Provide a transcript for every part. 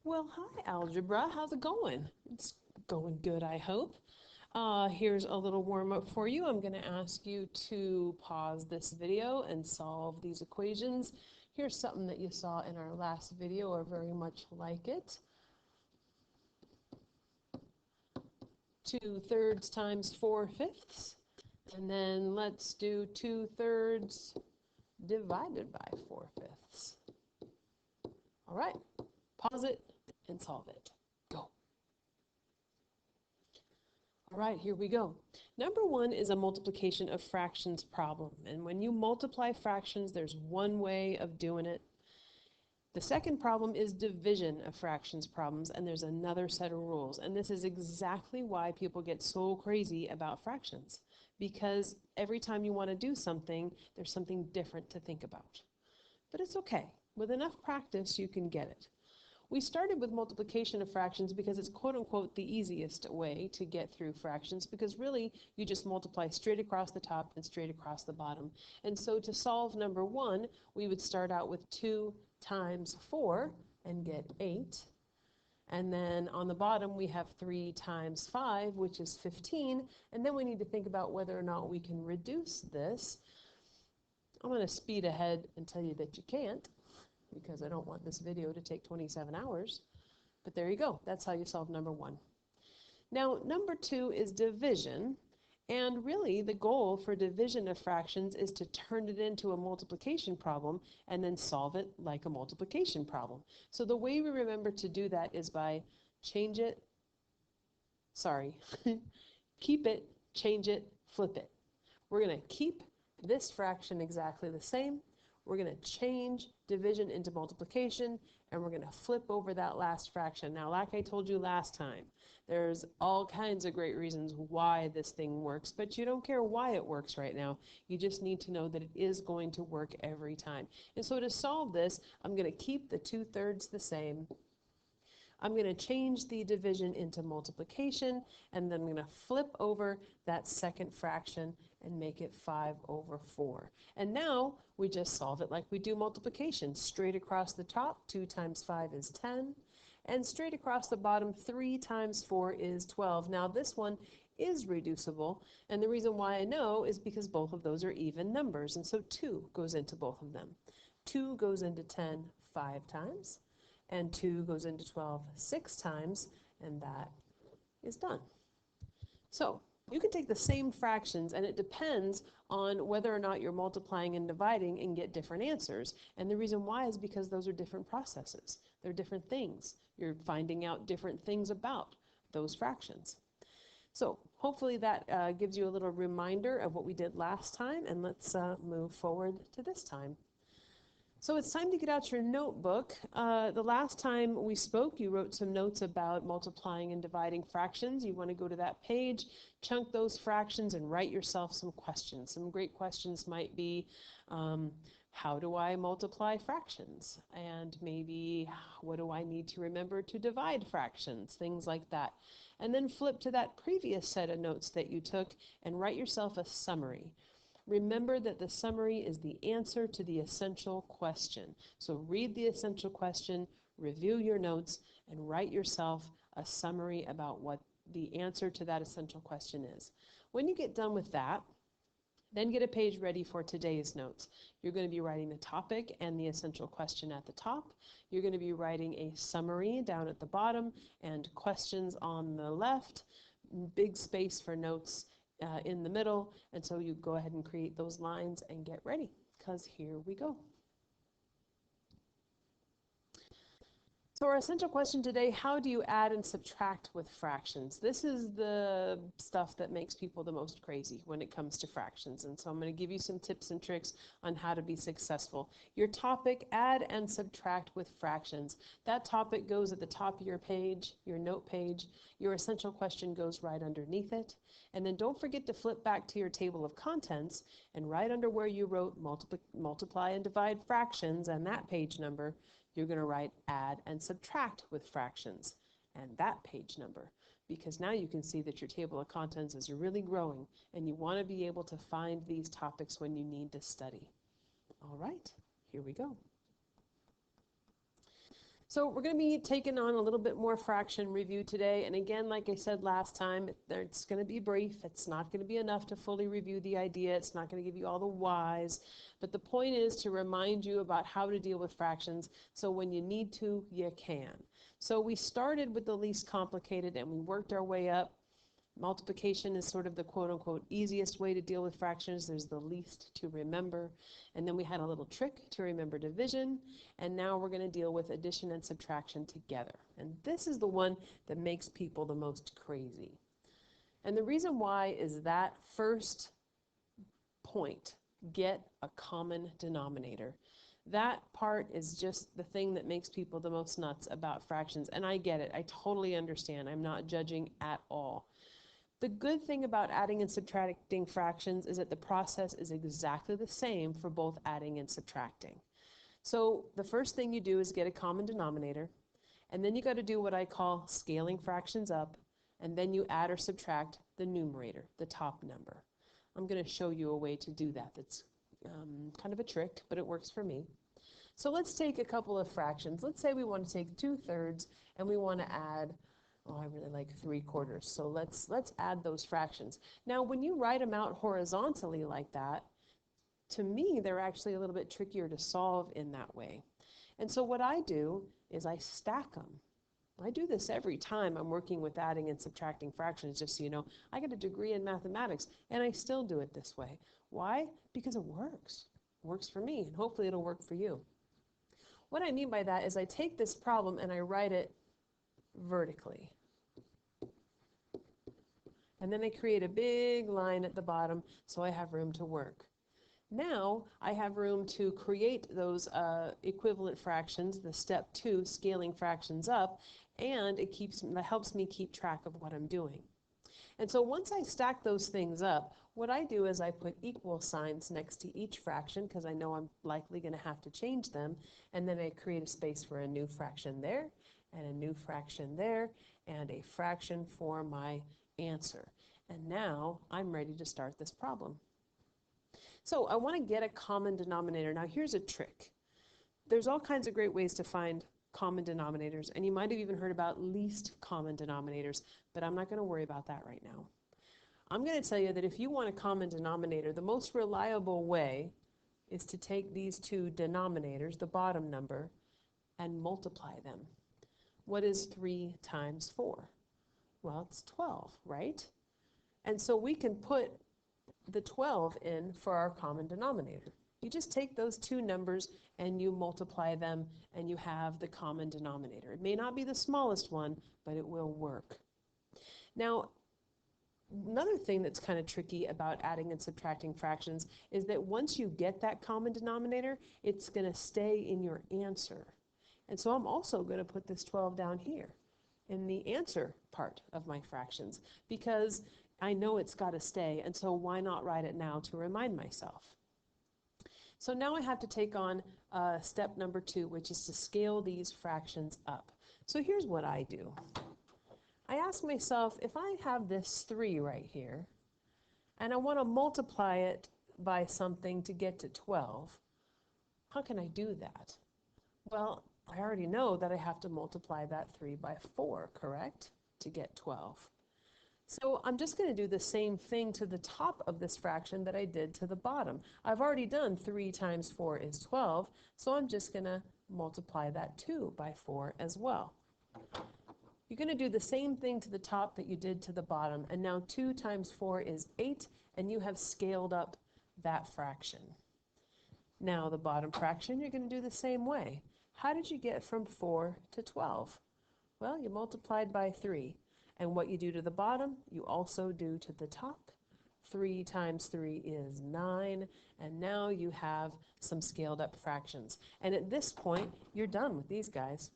Well, hi, Algebra. How's it going? It's going good, I hope. Here's a little warm-up for you. I'm going to ask you to pause this video and solve these equations. Here's something that you saw in our last video, or very much like it. 2/3 times 4/5. And then let's do 2/3 divided by 4/5. All right, pause it and solve it. Go. All right, here we go. Number one is a multiplication of fractions problem. And when you multiply fractions, there's one way of doing it. The second problem is division of fractions problems, and there's another set of rules. And this is exactly why people get so crazy about fractions, because every time you want to do something, there's something different to think about. But it's okay. With enough practice, you can get it. We started with multiplication of fractions because it's quote unquote the easiest way to get through fractions, because really you just multiply straight across the top and straight across the bottom. And so to solve number one, we would start out with 2 times 4 and get 8. And then on the bottom we have 3 times 5, which is 15. And then we need to think about whether or not we can reduce this. I'm going to speed ahead and tell you that you can't, because I don't want this video to take 27 hours. But there you go. That's how you solve number one. Now, number two is division. And really, the goal for division of fractions is to turn it into a multiplication problem and then solve it like a multiplication problem. So the way we remember to do that is by keep it, change it, flip it. We're going to keep this fraction exactly the same. We're going to change division into multiplication, and we're going to flip over that last fraction. Now, like I told you last time, there's all kinds of great reasons why this thing works, but you don't care why it works right now. You just need to know that it is going to work every time. And so to solve this, I'm going to keep the 2/3 the same. I'm going to change the division into multiplication, and then I'm going to flip over that second fraction and make it 5/4. And now we just solve it like we do multiplication. Straight across the top, 2 times 5 is 10. And straight across the bottom, 3 times 4 is 12. Now this one is reducible, and the reason why I know is because both of those are even numbers, and so 2 goes into both of them. 2 goes into 10 5 times, and 2 goes into 12 6 times, and that is done. So you can take the same fractions, and it depends on whether or not you're multiplying and dividing and get different answers. And the reason why is because those are different processes. They're different things. You're finding out different things about those fractions. So hopefully that gives you a little reminder of what we did last time, and let's move forward to this time. So it's time to get out your notebook. The last time we spoke, you wrote some notes about multiplying and dividing fractions. You want to go to that page, chunk those fractions, and write yourself some questions. Some great questions might be, how do I multiply fractions? And maybe, what do I need to remember to divide fractions? Things like that. And then flip to that previous set of notes that you took and write yourself a summary. Remember that the summary is the answer to the essential question. So read the essential question, review your notes, and write yourself a summary about what the answer to that essential question is. When you get done with that, then get a page ready for today's notes. You're going to be writing the topic and the essential question at the top. You're going to be writing a summary down at the bottom and questions on the left, big space for notes in the middle, and so you go ahead and create those lines and get ready, because here we go. So our essential question today, how do you add and subtract with fractions? This is the stuff that makes people the most crazy when it comes to fractions, and so I'm going to give you some tips and tricks on how to be successful. Your topic, add and subtract with fractions. That topic goes at the top of your page, your note page. Your essential question goes right underneath it. And then don't forget to flip back to your table of contents, and right under where you wrote multiply and divide fractions and that page number, you're going to write add and subtract with fractions and that page number, because now you can see that your table of contents is really growing, and you want to be able to find these topics when you need to study. All right, here we go. So we're going to be taking on a little bit more fraction review today. And again, like I said last time, it's going to be brief. It's not going to be enough to fully review the idea. It's not going to give you all the whys. But the point is to remind you about how to deal with fractions, so when you need to, you can. So we started with the least complicated and we worked our way up. Multiplication is sort of the quote-unquote easiest way to deal with fractions. There's the least to remember. And then we had a little trick to remember division. And now we're going to deal with addition and subtraction together. And this is the one that makes people the most crazy. And the reason why is that first point, get a common denominator. That part is just the thing that makes people the most nuts about fractions. And I get it. I totally understand. I'm not judging at all. The good thing about adding and subtracting fractions is that the process is exactly the same for both adding and subtracting. So the first thing you do is get a common denominator, and then you got to do what I call scaling fractions up, and then you add or subtract the numerator, the top number. I'm going to show you a way to do that. That's kind of a trick, but it works for me. So let's take a couple of fractions. Let's say we want to take 2/3 and we want to add, oh, I really like 3/4. So let's add those fractions. Now, when you write them out horizontally like that, to me, they're actually a little bit trickier to solve in that way. And so what I do is I stack them. I do this every time I'm working with adding and subtracting fractions, just so you know. I got a degree in mathematics, and I still do it this way. Why? Because it works. It works for me, and hopefully it'll work for you. What I mean by that is I take this problem and I write it vertically. And then I create a big line at the bottom so I have room to work. Now I have room to create those equivalent fractions, the step 2, scaling fractions up, and it helps me keep track of what I'm doing. And so once I stack those things up, what I do is I put equal signs next to each fraction because I know I'm likely going to have to change them, and then I create a space for a new fraction there, and a new fraction there, and a fraction for my answer. And now I'm ready to start this problem. So I want to get a common denominator. Now here's a trick. There's all kinds of great ways to find common denominators, and you might have even heard about least common denominators, but I'm not going to worry about that right now. I'm going to tell you that if you want a common denominator, the most reliable way is to take these two denominators, the bottom number, and multiply them. What is 3 times 4? Well, it's 12, right? And so we can put the 12 in for our common denominator. You just take those two numbers and you multiply them and you have the common denominator. It may not be the smallest one, but it will work. Now, another thing that's kind of tricky about adding and subtracting fractions is that once you get that common denominator, it's going to stay in your answer. And so I'm also going to put this 12 down here in the answer part of my fractions because I know it's got to stay, and so why not write it now to remind myself? So now I have to take on step number 2, which is to scale these fractions up. So here's what I do. I ask myself, if I have this 3 right here, and I want to multiply it by something to get to 12, how can I do that? Well, I already know that I have to multiply that 3 by 4, correct? To get 12. So I'm just going to do the same thing to the top of this fraction that I did to the bottom. I've already done 3 times 4 is 12, so I'm just going to multiply that 2 by 4 as well. You're going to do the same thing to the top that you did to the bottom, and now 2 times 4 is 8, and you have scaled up that fraction. Now the bottom fraction, you're going to do the same way. How did you get from 4 to 12? Well, you multiplied by 3. And what you do to the bottom, you also do to the top. 3 times 3 is 9, and now you have some scaled up fractions. And at this point, you're done with these guys.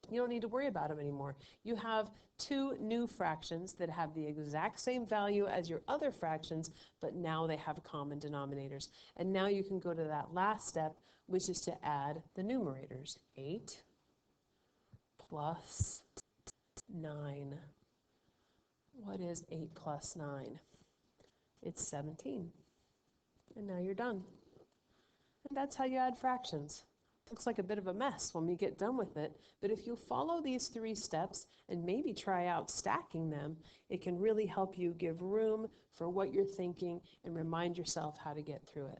You don't need to worry about them anymore. You have 2 new fractions that have the exact same value as your other fractions, but now they have common denominators. And now you can go to that last step, which is to add the numerators. 8 plus 9. What is 8 plus 9? It's 17. And now you're done. And that's how you add fractions. Looks like a bit of a mess when we get done with it, but if you follow these 3 steps and maybe try out stacking them, it can really help you give room for what you're thinking and remind yourself how to get through it.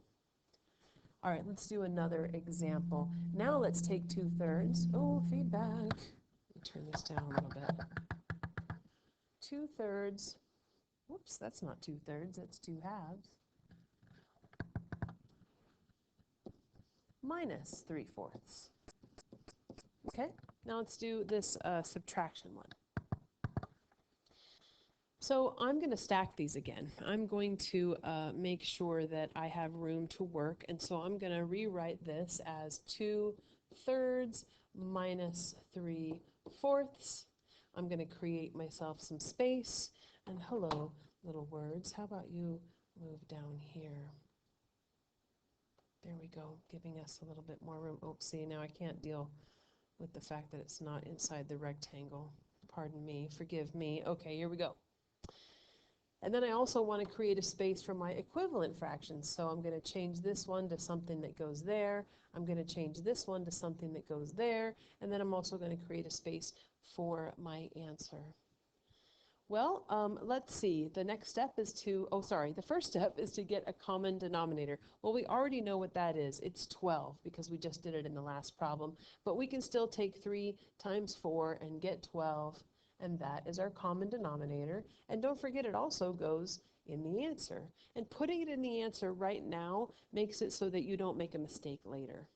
All right, let's do another example. Now let's take 2/3. Oh, feedback. Let me turn this down a little bit. 2/3. Whoops, that's not 2/3, that's 2/2. Minus 3/4. Okay, now let's do this subtraction one. So I'm going to stack these again. I'm going to make sure that I have room to work, and so I'm going to rewrite this as 2/3 minus 3/4. I'm going to create myself some space, and hello, little words. How about you move down here? There we go, giving us a little bit more room. Oh, see, now I can't deal with the fact that it's not inside the rectangle. Pardon me, forgive me. Okay, here we go. And then I also want to create a space for my equivalent fractions. So I'm going to change this one to something that goes there. I'm going to change this one to something that goes there. And then I'm also going to create a space for my answer. Well, let's see. The next step is the first step is to get a common denominator. Well, we already know what that is. It's 12 because we just did it in the last problem. But we can still take 3 times 4 and get 12. And that is our common denominator. And don't forget, it also goes in the answer. And putting it in the answer right now makes it so that you don't make a mistake later.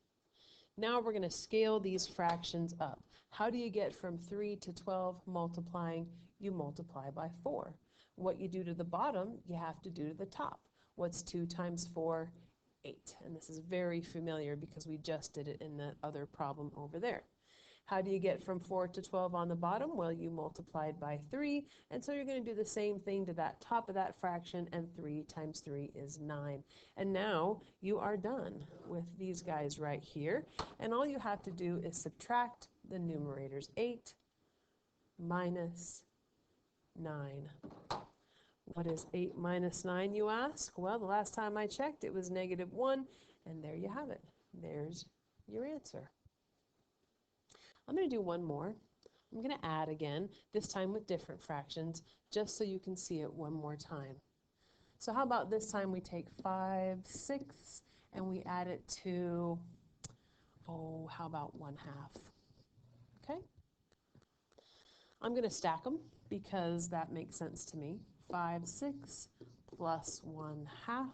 Now we're going to scale these fractions up. How do you get from 3 to 12 multiplying? You multiply by 4. What you do to the bottom, you have to do to the top. What's 2 times 4? 8. And this is very familiar because we just did it in the other problem over there. How do you get from 4 to 12 on the bottom? Well, you multiplied by 3, and so you're going to do the same thing to that top of that fraction, and 3 times 3 is 9. And now you are done with these guys right here, and all you have to do is subtract the numerators. 8 minus 9. What is 8 minus 9, you ask? Well, the last time I checked, it was -1, and there you have it. There's your answer. I'm going to do one more. I'm going to add again, this time with different fractions, just so you can see it one more time. So how about this time we take 5/6 and we add it to, how about 1/2? Okay? I'm going to stack them because that makes sense to me. 5/6 plus 1/2,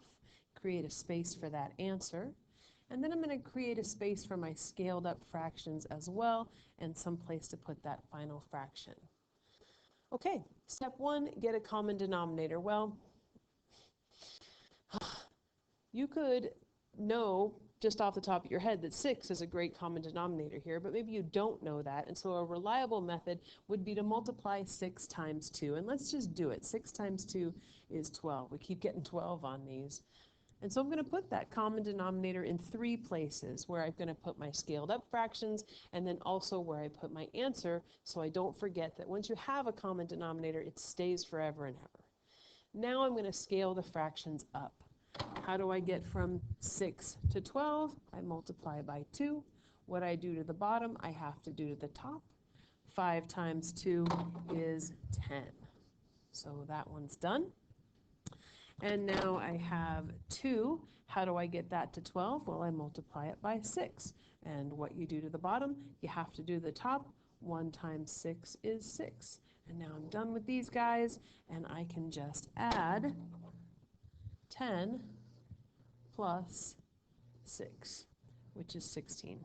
create a space for that answer. And then I'm going to create a space for my scaled up fractions as well, and some place to put that final fraction. Okay, step 1, get a common denominator. Well, you could know just off the top of your head that 6 is a great common denominator here, but maybe you don't know that, and so a reliable method would be to multiply 6 times 2, and let's just do it. 6 times 2 is 12. We keep getting 12 on these. And so I'm going to put that common denominator in 3 places, where I'm going to put my scaled up fractions and then also where I put my answer, so I don't forget that once you have a common denominator, it stays forever and ever. Now I'm going to scale the fractions up. How do I get from 6 to 12? I multiply by 2. What I do to the bottom, I have to do to the top. 5 times 2 is 10. So that one's done. And now I have 2. How do I get that to 12? Well, I multiply it by 6. And what you do to the bottom, you have to do the top. 1 times 6 is 6. And now I'm done with these guys, and I can just add 10 plus 6, which is 16.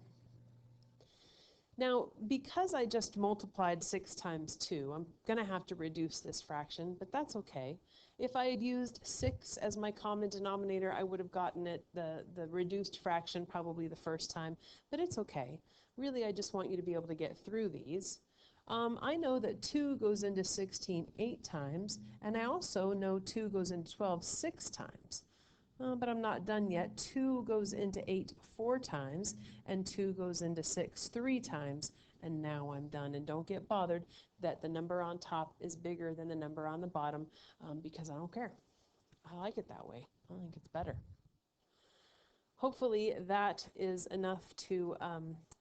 Now, because I just multiplied 6 times 2, I'm going to have to reduce this fraction, but that's okay. If I had used 6 as my common denominator, I would have gotten it, the reduced fraction, probably the first time, but it's okay. Really, I just want you to be able to get through these. I know that 2 goes into 16 8 times, and I also know 2 goes into 12 6 times. But I'm not done yet. 2 goes into 8 4 times, and 2 goes into 6 3 times, and now I'm done. And don't get bothered that the number on top is bigger than the number on the bottom, because I don't care. I like it that way. I think it's better. hopefully that is enough to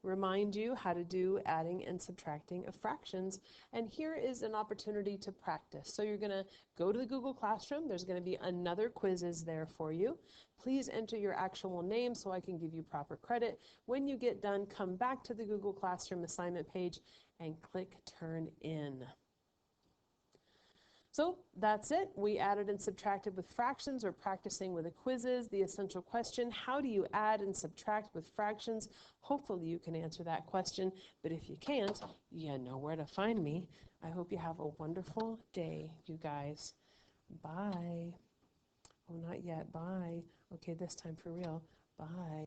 remind you how to do adding and subtracting of fractions. And here is an opportunity to practice. So you're going to go to the Google Classroom. There's going to be another quizzes there for you. Please enter your actual name so I can give you proper credit. When you get done, come back to the Google Classroom assignment page and click Turn In. So that's it. We added and subtracted with fractions. We're practicing with the quizzes. The essential question, how do you add and subtract with fractions? Hopefully you can answer that question, but if you can't, you know where to find me. I hope you have a wonderful day, you guys. Bye. Oh, not yet. Bye. Okay, this time for real. Bye.